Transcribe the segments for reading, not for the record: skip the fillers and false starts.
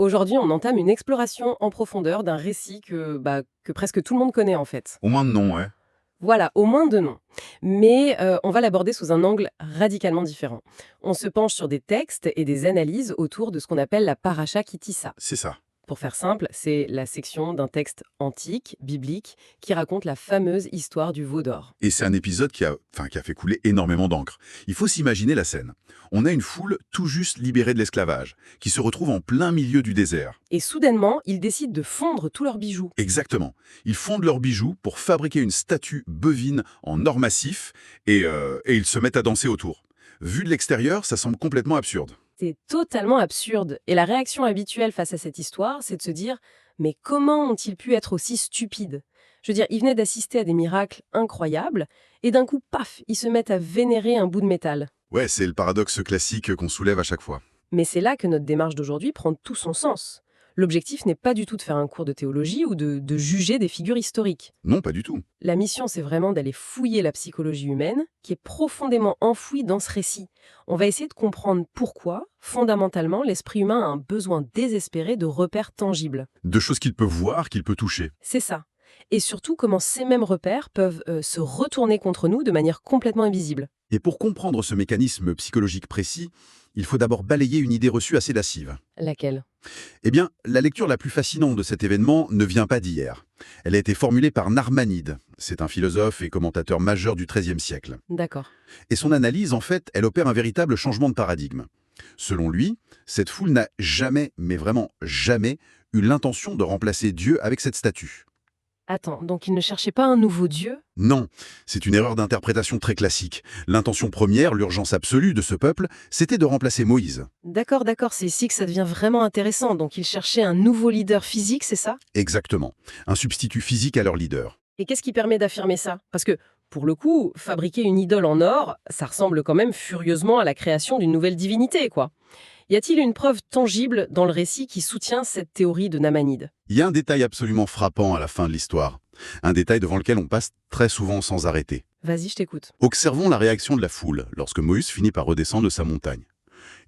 Aujourd'hui, on entame une exploration en profondeur d'un récit que presque tout le monde connaît en fait. Au moins de nom, ouais. Voilà, au moins deux noms. Mais on va l'aborder sous un angle radicalement différent. On se penche sur des textes et des analyses autour de ce qu'on appelle la Paracha Kitissa. C'est ça. Pour faire simple, c'est la section d'un texte antique, biblique, qui raconte la fameuse histoire du veau d'or. Et c'est un épisode qui a fait couler énormément d'encre. Il faut s'imaginer la scène. On a une foule tout juste libérée de l'esclavage, qui se retrouve en plein milieu du désert. Et soudainement, ils décident de fondre tous leurs bijoux. Exactement. Ils fondent leurs bijoux pour fabriquer une statue bovine en or massif et ils se mettent à danser autour. Vu de l'extérieur, ça semble complètement absurde. C'est totalement absurde. Et la réaction habituelle face à cette histoire, c'est de se dire « Mais comment ont-ils pu être aussi stupides ?» Je veux dire, ils venaient d'assister à des miracles incroyables, et d'un coup, paf, ils se mettent à vénérer un bout de métal. Ouais, c'est le paradoxe classique qu'on soulève à chaque fois. Mais c'est là que notre démarche d'aujourd'hui prend tout son sens. L'objectif n'est pas du tout de faire un cours de théologie ou de juger des figures historiques. Non, pas du tout. La mission, c'est vraiment d'aller fouiller la psychologie humaine, qui est profondément enfouie dans ce récit. On va essayer de comprendre pourquoi, fondamentalement, l'esprit humain a un besoin désespéré de repères tangibles. De choses qu'il peut voir, qu'il peut toucher. C'est ça. Et surtout, comment ces mêmes repères peuvent se retourner contre nous de manière complètement invisible. Et pour comprendre ce mécanisme psychologique précis, il faut d'abord balayer une idée reçue assez lascive. Laquelle ? Eh bien, la lecture la plus fascinante de cet événement ne vient pas d'hier. Elle a été formulée par Narmanide. C'est un philosophe et commentateur majeur du XIIIe siècle. D'accord. Et son analyse, en fait, elle opère un véritable changement de paradigme. Selon lui, cette foule n'a jamais, mais vraiment jamais, eu l'intention de remplacer Dieu avec cette statue. Attends, donc il ne cherchait pas un nouveau Dieu ? Non, c'est une erreur d'interprétation très classique. L'intention première, l'urgence absolue de ce peuple, c'était de remplacer Moïse. D'accord, c'est ici que ça devient vraiment intéressant. Donc il cherchait un nouveau leader physique, c'est ça ? Exactement. Un substitut physique à leur leader. Et qu'est-ce qui permet d'affirmer ça ? Parce que, pour le coup, fabriquer une idole en or, ça ressemble quand même furieusement à la création d'une nouvelle divinité, quoi. Y a-t-il une preuve tangible dans le récit qui soutient cette théorie de Narmanide ? Il y a un détail absolument frappant à la fin de l'histoire. Un détail devant lequel on passe très souvent sans arrêter. Vas-y, je t'écoute. Observons la réaction de la foule lorsque Moïse finit par redescendre de sa montagne.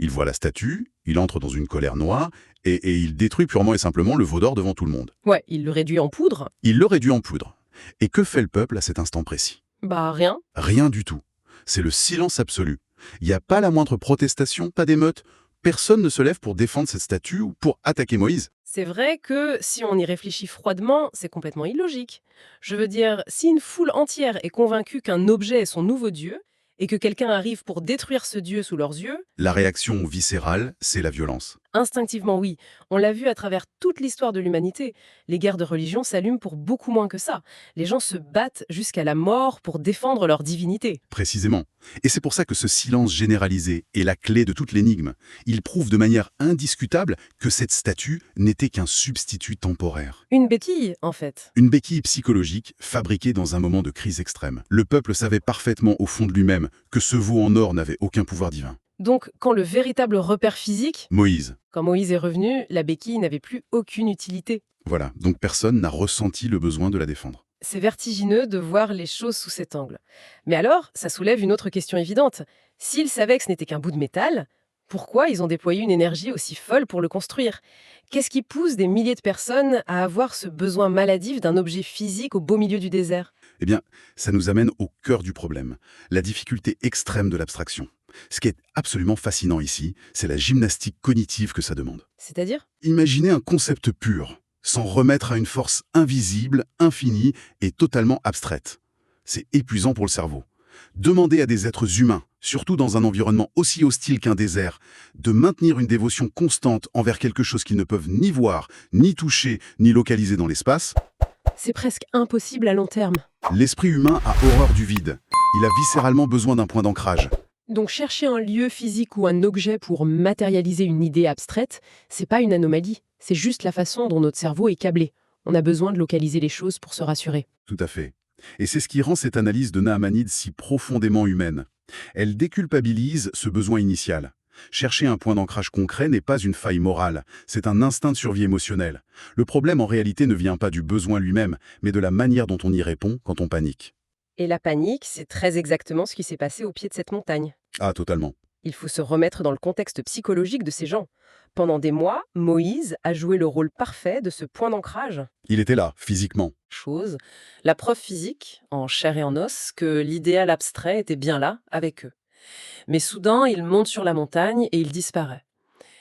Il voit la statue, il entre dans une colère noire et il détruit purement et simplement le veau d'or devant tout le monde. Ouais, il le réduit en poudre ? Il le réduit en poudre. Et que fait le peuple à cet instant précis ? Bah rien. Rien du tout. C'est le silence absolu. Il n'y a pas la moindre protestation, pas d'émeute. Personne ne se lève pour défendre cette statue ou pour attaquer Moïse. C'est vrai que, si on y réfléchit froidement, c'est complètement illogique. Je veux dire, si une foule entière est convaincue qu'un objet est son nouveau dieu, et que quelqu'un arrive pour détruire ce dieu sous leurs yeux, La réaction viscérale, c'est la violence. instinctivement oui. On l'a vu à travers toute l'histoire de l'humanité. Les guerres de religion s'allument pour beaucoup moins que ça. Les gens se battent jusqu'à la mort pour défendre leur divinité. Précisément. Et c'est pour ça que ce silence généralisé est la clé de toute l'énigme. Il prouve de manière indiscutable que cette statue n'était qu'un substitut temporaire. Une béquille, en fait. Une béquille psychologique fabriquée dans un moment de crise extrême. Le peuple savait parfaitement au fond de lui-même que ce veau en or n'avait aucun pouvoir divin. Donc, quand le véritable repère physique, Moïse. quand Moïse est revenu, la béquille n'avait plus aucune utilité. Voilà, donc personne n'a ressenti le besoin de la défendre. C'est vertigineux de voir les choses sous cet angle. Mais alors, ça soulève une autre question évidente. S'ils savaient que ce n'était qu'un bout de métal, pourquoi ils ont déployé une énergie aussi folle pour le construire ? Qu'est-ce qui pousse des milliers de personnes à avoir ce besoin maladif d'un objet physique au beau milieu du désert ? Eh bien, ça nous amène au cœur du problème, la difficulté extrême de l'abstraction. Ce qui est absolument fascinant ici, c'est la gymnastique cognitive que ça demande. C'est-à-dire ? Imaginez un concept pur, sans remettre à une force invisible, infinie et totalement abstraite. C'est épuisant pour le cerveau. Demandez à des êtres humains, surtout dans un environnement aussi hostile qu'un désert, de maintenir une dévotion constante envers quelque chose qu'ils ne peuvent ni voir, ni toucher, ni localiser dans l'espace. C'est presque impossible à long terme. L'esprit humain a horreur du vide. Il a viscéralement besoin d'un point d'ancrage. Donc chercher un lieu physique ou un objet pour matérialiser une idée abstraite, c'est pas une anomalie, c'est juste la façon dont notre cerveau est câblé. On a besoin de localiser les choses pour se rassurer. Tout à fait. Et c'est ce qui rend cette analyse de Narmanide si profondément humaine. Elle déculpabilise ce besoin initial. Chercher un point d'ancrage concret n'est pas une faille morale, c'est un instinct de survie émotionnel. Le problème en réalité ne vient pas du besoin lui-même, mais de la manière dont on y répond quand on panique. Et la panique, c'est très exactement ce qui s'est passé au pied de cette montagne. Ah, totalement. Il faut se remettre dans le contexte psychologique de ces gens. Pendant des mois, Moïse a joué le rôle parfait de ce point d'ancrage. Il était là, physiquement. Chose, la preuve physique, en chair et en os, que l'idéal abstrait était bien là, avec eux. Mais soudain, il monte sur la montagne et il disparaît.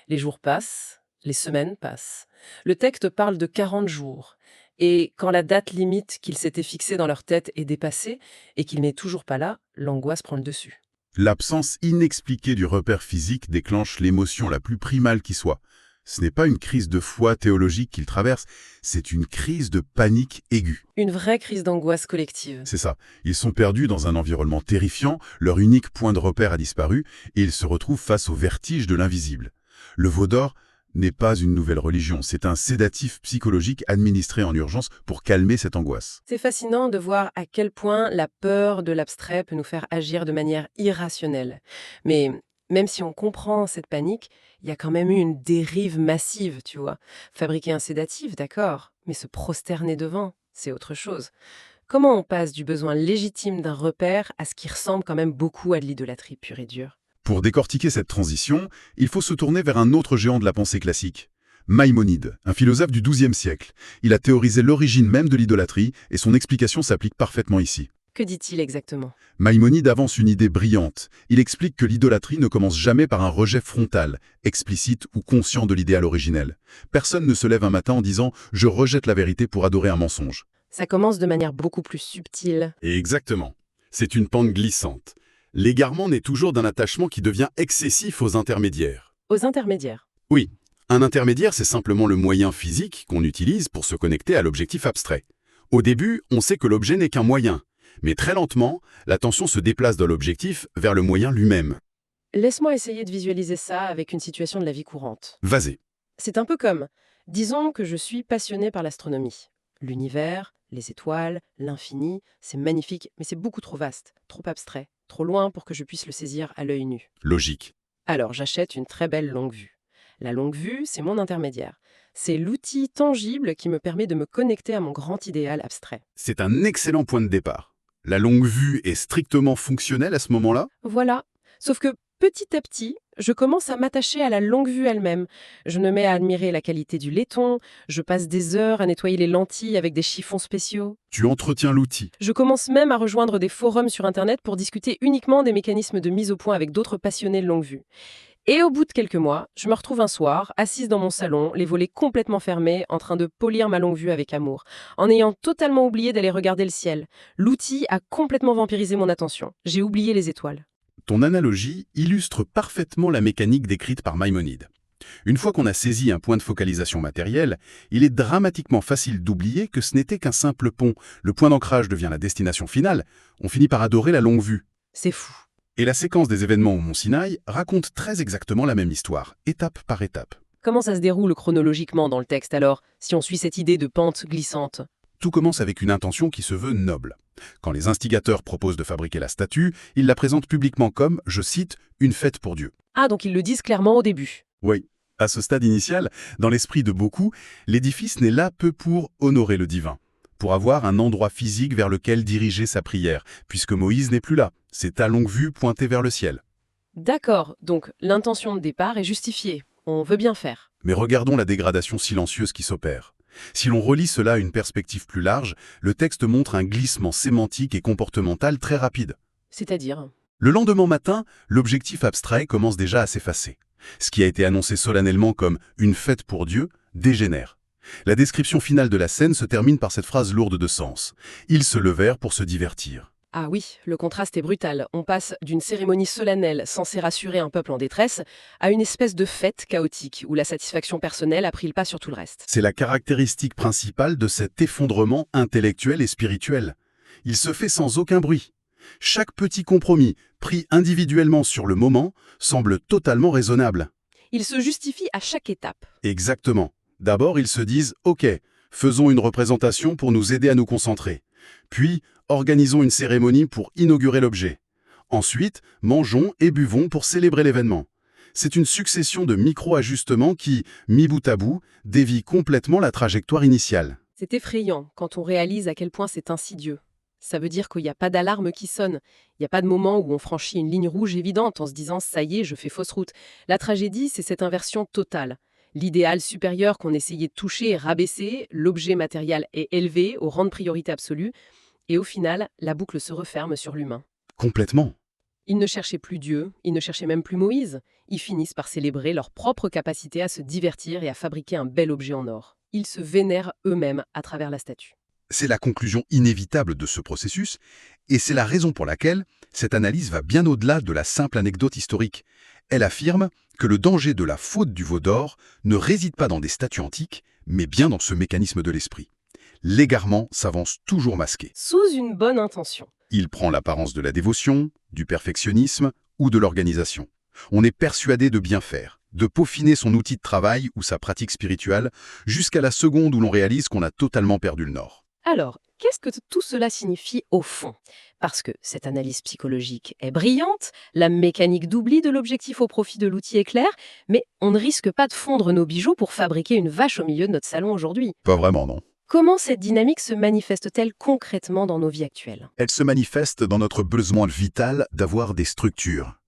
Les jours passent, les semaines passent. Le texte parle de 40 jours. Et quand la date limite qu'ils s'étaient fixée dans leur tête est dépassée et qu'il n'est toujours pas là, l'angoisse prend le dessus. L'absence inexpliquée du repère physique déclenche l'émotion la plus primale qui soit. Ce n'est pas une crise de foi théologique qu'il traverse, c'est une crise de panique aiguë. Une vraie crise d'angoisse collective. C'est ça. Ils sont perdus dans un environnement terrifiant, leur unique point de repère a disparu, et ils se retrouvent face au vertige de l'invisible. Le veau d'or n'est pas une nouvelle religion, c'est un sédatif psychologique administré en urgence pour calmer cette angoisse. C'est fascinant de voir à quel point la peur de l'abstrait peut nous faire agir de manière irrationnelle. Mais même si on comprend cette panique, il y a quand même eu une dérive massive, tu vois. Fabriquer un sédatif, d'accord, mais se prosterner devant, c'est autre chose. Comment on passe du besoin légitime d'un repère à ce qui ressemble quand même beaucoup à de l'idolâtrie pure et dure? Pour décortiquer cette transition, il faut se tourner vers un autre géant de la pensée classique. Maïmonide, un philosophe du XIIe siècle. Il a théorisé l'origine même de l'idolâtrie et son explication s'applique parfaitement ici. Que dit-il exactement? Maïmonide avance une idée brillante. Il explique que l'idolâtrie ne commence jamais par un rejet frontal, explicite ou conscient de l'idéal originel. Personne ne se lève un matin en disant « je rejette la vérité pour adorer un mensonge ». Ça commence de manière beaucoup plus subtile. Et exactement. C'est une pente glissante. L'égarement naît toujours d'un attachement qui devient excessif aux intermédiaires. Aux intermédiaires. Oui, un intermédiaire, c'est simplement le moyen physique qu'on utilise pour se connecter à l'objectif abstrait. Au début, on sait que l'objet n'est qu'un moyen. Mais très lentement, l'attention se déplace de l'objectif vers le moyen lui-même. Laisse-moi essayer de visualiser ça avec une situation de la vie courante. Vas-y. C'est un peu comme, disons que je suis passionné par l'astronomie. L'univers, les étoiles, l'infini, c'est magnifique, mais c'est beaucoup trop vaste, trop abstrait, trop loin pour que je puisse le saisir à l'œil nu. Logique. Alors j'achète une très belle longue vue. La longue vue, c'est mon intermédiaire. C'est l'outil tangible qui me permet de me connecter à mon grand idéal abstrait. C'est un excellent point de départ. La longue vue est strictement fonctionnelle à ce moment-là? Voilà. Sauf que petit à petit, je commence à m'attacher à la longue vue elle-même. Je me mets à admirer la qualité du laiton, je passe des heures à nettoyer les lentilles avec des chiffons spéciaux. Tu entretiens l'outil. Je commence même à rejoindre des forums sur Internet pour discuter uniquement des mécanismes de mise au point avec d'autres passionnés de longue vue. Et au bout de quelques mois, je me retrouve un soir, assise dans mon salon, les volets complètement fermés, en train de polir ma longue vue avec amour, en ayant totalement oublié d'aller regarder le ciel. L'outil a complètement vampirisé mon attention. J'ai oublié les étoiles. Ton analogie illustre parfaitement la mécanique décrite par Maïmonide. Une fois qu'on a saisi un point de focalisation matériel, il est dramatiquement facile d'oublier que ce n'était qu'un simple pont. Le point d'ancrage devient la destination finale. On finit par adorer la longue vue. C'est fou. Et la séquence des événements au Mont Sinaï raconte très exactement la même histoire, étape par étape. Comment ça se déroule chronologiquement dans le texte alors, si on suit cette idée de pente glissante? Tout commence avec une intention qui se veut noble. Quand les instigateurs proposent de fabriquer la statue, ils la présentent publiquement comme, je cite, « une fête pour Dieu ». Ah, donc ils le disent clairement au début. Oui, à ce stade initial, dans l'esprit de beaucoup, l'édifice n'est là que pour honorer le divin, pour avoir un endroit physique vers lequel diriger sa prière, puisque Moïse n'est plus là, c'est à longue vue pointé vers le ciel. D'accord, donc l'intention de départ est justifiée. On veut bien faire. Mais regardons la dégradation silencieuse qui s'opère. Si l'on relie cela à une perspective plus large, le texte montre un glissement sémantique et comportemental très rapide. C'est-à-dire? Le lendemain matin, l'objectif abstrait commence déjà à s'effacer. Ce qui a été annoncé solennellement comme « une fête pour Dieu » dégénère. La description finale de la scène se termine par cette phrase lourde de sens. « Ils se levèrent pour se divertir ». Ah oui, le contraste est brutal. On passe d'une cérémonie solennelle censée rassurer un peuple en détresse à une espèce de fête chaotique où la satisfaction personnelle a pris le pas sur tout le reste. C'est la caractéristique principale de cet effondrement intellectuel et spirituel. Il se fait sans aucun bruit. Chaque petit compromis, pris individuellement sur le moment, semble totalement raisonnable. Il se justifie à chaque étape. Exactement. D'abord, ils se disent « Ok, faisons une représentation pour nous aider à nous concentrer. Puis, organisons une cérémonie pour inaugurer l'objet. Ensuite, mangeons et buvons pour célébrer l'événement. » C'est une succession de micro-ajustements qui, mis bout à bout, dévient complètement la trajectoire initiale. C'est effrayant quand on réalise à quel point c'est insidieux. Ça veut dire qu'il n'y a pas d'alarme qui sonne. Il n'y a pas de moment où on franchit une ligne rouge évidente en se disant «ça y est, je fais fausse route». La tragédie, c'est cette inversion totale. L'idéal supérieur qu'on essayait de toucher est rabaissé, l'objet matériel est élevé au rang de priorité absolue, et au final, la boucle se referme sur l'humain. Complètement. Ils ne cherchaient plus Dieu, ils ne cherchaient même plus Moïse. Ils finissent par célébrer leur propre capacité à se divertir et à fabriquer un bel objet en or. Ils se vénèrent eux-mêmes à travers la statue. C'est la conclusion inévitable de ce processus, et c'est la raison pour laquelle cette analyse va bien au-delà de la simple anecdote historique. Elle affirme que le danger de la faute du veau d'or ne réside pas dans des statues antiques, mais bien dans ce mécanisme de l'esprit. L'égarement s'avance toujours masqué. Sous une bonne intention. Il prend l'apparence de la dévotion, du perfectionnisme ou de l'organisation. On est persuadé de bien faire, de peaufiner son outil de travail ou sa pratique spirituelle, jusqu'à la seconde où l'on réalise qu'on a totalement perdu le nord. Alors, qu'est-ce que tout cela signifie au fond? Parce que cette analyse psychologique est brillante, la mécanique d'oubli de l'objectif au profit de l'outil est claire, mais on ne risque pas de fondre nos bijoux pour fabriquer une vache au milieu de notre salon aujourd'hui. Pas vraiment, non. Comment cette dynamique se manifeste-t-elle concrètement dans nos vies actuelles? Elle se manifeste dans notre besoin vital d'avoir des structures.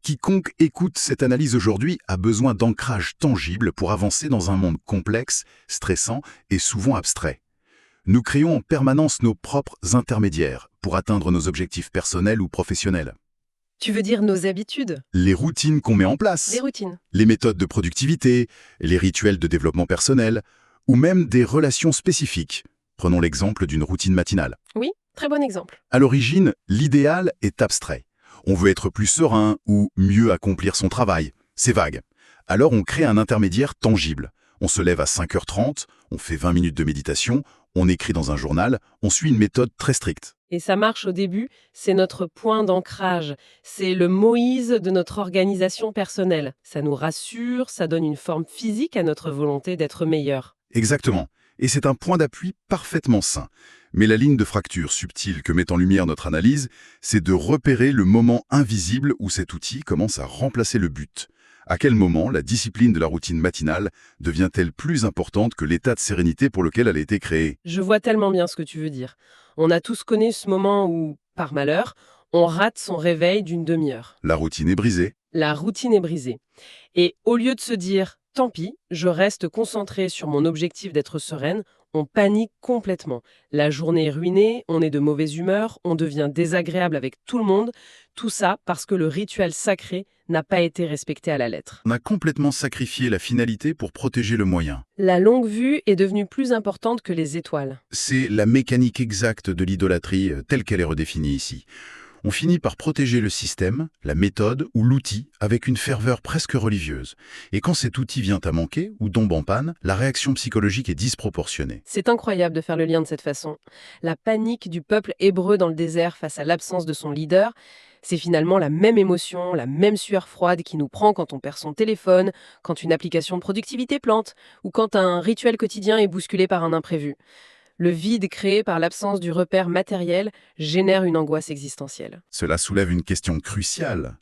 Quiconque écoute cette analyse aujourd'hui a besoin d'ancrage tangible pour avancer dans un monde complexe, stressant et souvent abstrait. Nous créons en permanence nos propres intermédiaires pour atteindre nos objectifs personnels ou professionnels. Tu veux dire nos habitudes? Les routines qu'on met en place, Des routines. les méthodes de productivité, les rituels de développement personnel, ou même des relations spécifiques. Prenons l'exemple d'une routine matinale. Oui, très bon exemple. À l'origine, l'idéal est abstrait. On veut être plus serein ou mieux accomplir son travail. C'est vague. Alors on crée un intermédiaire tangible. On se lève à 5h30, on fait 20 minutes de méditation, on écrit dans un journal, on suit une méthode très stricte. Et ça marche au début, c'est notre point d'ancrage. C'est le Moïse de notre organisation personnelle. Ça nous rassure, ça donne une forme physique à notre volonté d'être meilleur. Exactement. Et c'est un point d'appui parfaitement sain. Mais la ligne de fracture subtile que met en lumière notre analyse, c'est de repérer le moment invisible où cet outil commence à remplacer le but. À quel moment la discipline de la routine matinale devient-elle plus importante que l'état de sérénité pour lequel elle a été créée? Je vois tellement bien ce que tu veux dire. On a tous connu ce moment où, par malheur, on rate son réveil d'une demi-heure. La routine est brisée. La routine est brisée. Et au lieu de se dire « tant pis, je reste concentré sur mon objectif d'être sereine », on panique complètement. La journée est ruinée, on est de mauvaise humeur, on devient désagréable avec tout le monde. Tout ça parce que le rituel sacré n'a pas été respecté à la lettre. On a complètement sacrifié la finalité pour protéger le moyen. La longue vue est devenue plus importante que les étoiles. C'est la mécanique exacte de l'idolâtrie telle qu'elle est redéfinie ici. On finit par protéger le système, la méthode ou l'outil avec une ferveur presque religieuse. Et quand cet outil vient à manquer ou tombe en panne, la réaction psychologique est disproportionnée. C'est incroyable de faire le lien de cette façon. La panique du peuple hébreu dans le désert face à l'absence de son leader, c'est finalement la même émotion, la même sueur froide qui nous prend quand on perd son téléphone, quand une application de productivité plante, ou quand un rituel quotidien est bousculé par un imprévu. Le vide créé par l'absence du repère matériel génère une angoisse existentielle. Cela soulève une question cruciale.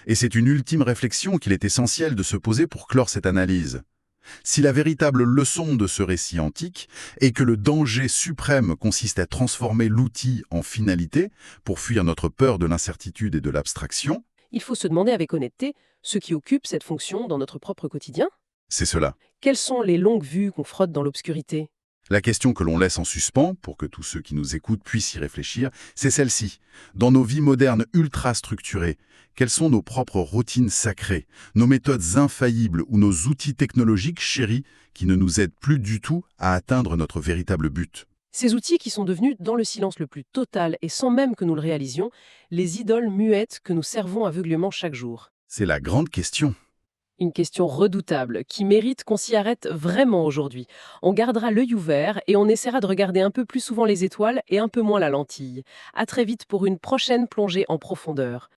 Et c'est une ultime réflexion qu'il est essentiel de se poser pour clore cette analyse. Si la véritable leçon de ce récit antique est que le danger suprême consiste à transformer l'outil en finalité pour fuir notre peur de l'incertitude et de l'abstraction, Il faut se demander avec honnêteté ce qui occupe cette fonction dans notre propre quotidien. c'est cela. Quelles sont les longues vues qu'on frotte dans l'obscurité? La question que l'on laisse en suspens, pour que tous ceux qui nous écoutent puissent y réfléchir, c'est celle-ci. Dans nos vies modernes ultra structurées, quelles sont nos propres routines sacrées, nos méthodes infaillibles ou nos outils technologiques chéris qui ne nous aident plus du tout à atteindre notre véritable but? Ces outils qui sont devenus, dans le silence le plus total et sans même que nous le réalisions, les idoles muettes que nous servons aveuglément chaque jour. C'est la grande question. Une question redoutable qui mérite qu'on s'y arrête vraiment aujourd'hui. On gardera l'œil ouvert et on essaiera de regarder un peu plus souvent les étoiles et un peu moins la lentille. À très vite pour une prochaine plongée en profondeur.